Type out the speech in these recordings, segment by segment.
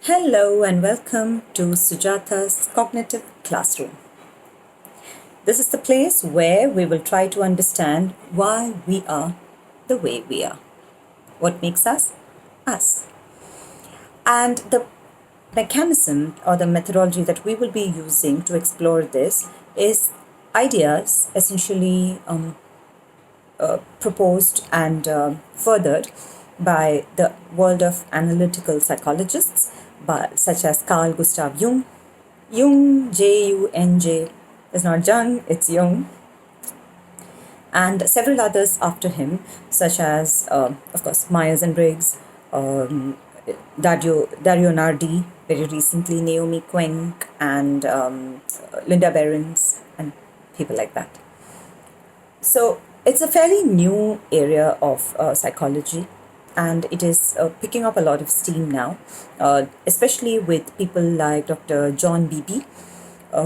Hello and welcome to Sujatha's Cognitive Classroom. This is the place where we will try to understand why we are the way we are. What makes us us. And the mechanism or the methodology that we will be using to explore this is ideas essentially proposed and furthered by the world of analytical psychologists, such as Carl Gustav Jung. Jung, Junj, is not Jung, it's Jung. And several others after him, such as, of course, Myers and Briggs, Dario Nardi, very recently, Naomi Quenk, and Linda Behrens, and people like that. So it's a fairly new area of psychology, and it is picking up a lot of steam now, especially with people like Dr. John Beebe,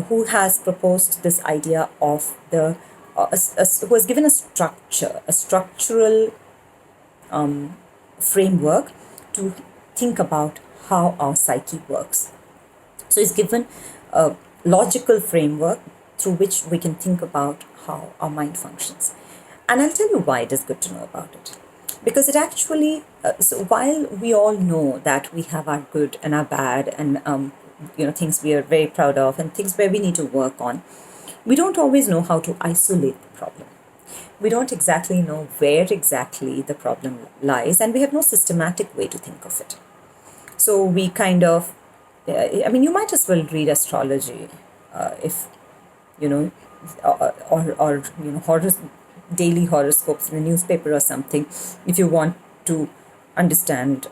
who has proposed this idea of who has given a structural framework to think about how our psyche works. So it's given a logical framework through which we can think about how our mind functions. And I'll tell you why it is good to know about it. Because it actually, so while we all know that we have our good and our bad and things we are very proud of and things where we need to work on, we don't always know how to isolate the problem. We don't exactly know where exactly the problem lies, and we have no systematic way to think of it. So we kind of, you might as well read astrology if, or daily horoscopes in the newspaper or something, if you want to understand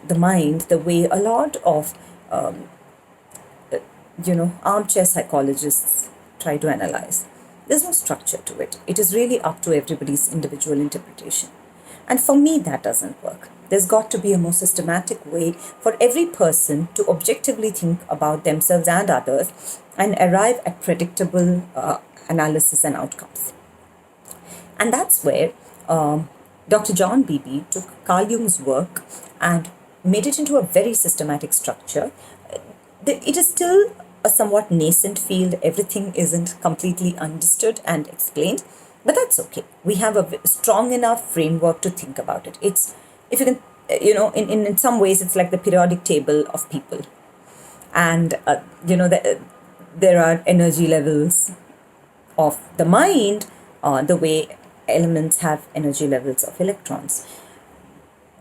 the mind the way a lot of, armchair psychologists try to analyze. There's no structure to it. It is really up to everybody's individual interpretation. And for me, that doesn't work. There's got to be a more systematic way for every person to objectively think about themselves and others and arrive at predictable analysis and outcomes. And that's where Dr. John Beebe took Carl Jung's work and made it into a very systematic structure. It is still a somewhat nascent field. Everything isn't completely understood and explained, but that's okay. We have a strong enough framework to think about it. It's, if you can, in some ways, it's like the periodic table of people. And, there are energy levels of the mind, the way elements have energy levels of electrons.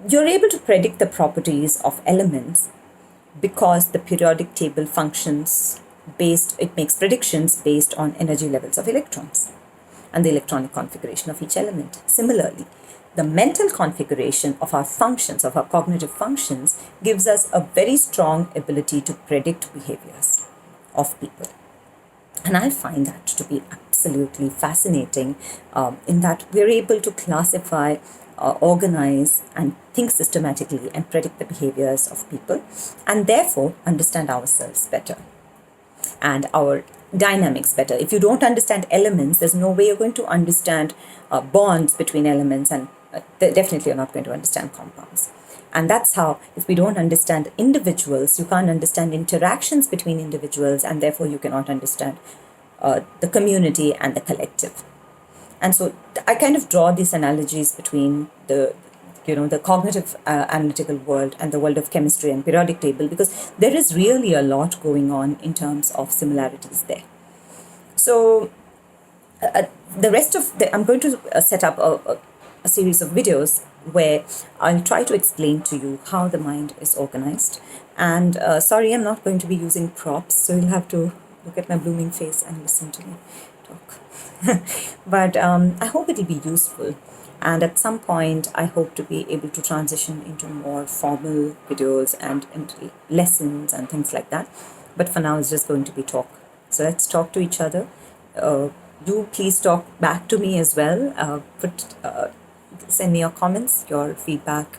You're able to predict the properties of elements because the periodic table it makes predictions based on energy levels of electrons and the electronic configuration of each element. Similarly, the mental configuration of our functions, of our cognitive functions, gives us a very strong ability to predict behaviors of people. And I find that to be absolutely fascinating in that we're able to classify, organize, and think systematically and predict the behaviors of people, and therefore understand ourselves better and our dynamics better. If you don't understand elements, there's no way you're going to understand bonds between elements, and definitely you're not going to understand compounds. And that's how, if we don't understand individuals, you can't understand interactions between individuals, and therefore you cannot understand the community and the collective. And so I kind of draw these analogies between the cognitive analytical world and the world of chemistry and periodic table, because there is really a lot going on in terms of similarities there. So the rest of I'm going to set up a series of videos where I'll try to explain to you how the mind is organized. And sorry, I'm not going to be using props, so you'll have to look at my blooming face and listen to me talk. But I hope it'll be useful. And at some point, I hope to be able to transition into more formal videos and into lessons and things like that. But for now, it's just going to be talk. So let's talk to each other. Do please talk back to me as well. Send me your comments, your feedback.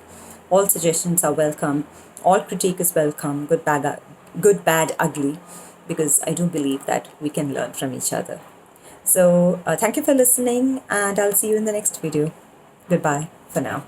All suggestions are welcome. All critique is welcome. Good, bad, ugly. Because I do believe that we can learn from each other. So thank you for listening, and I'll see you in the next video. Goodbye for now.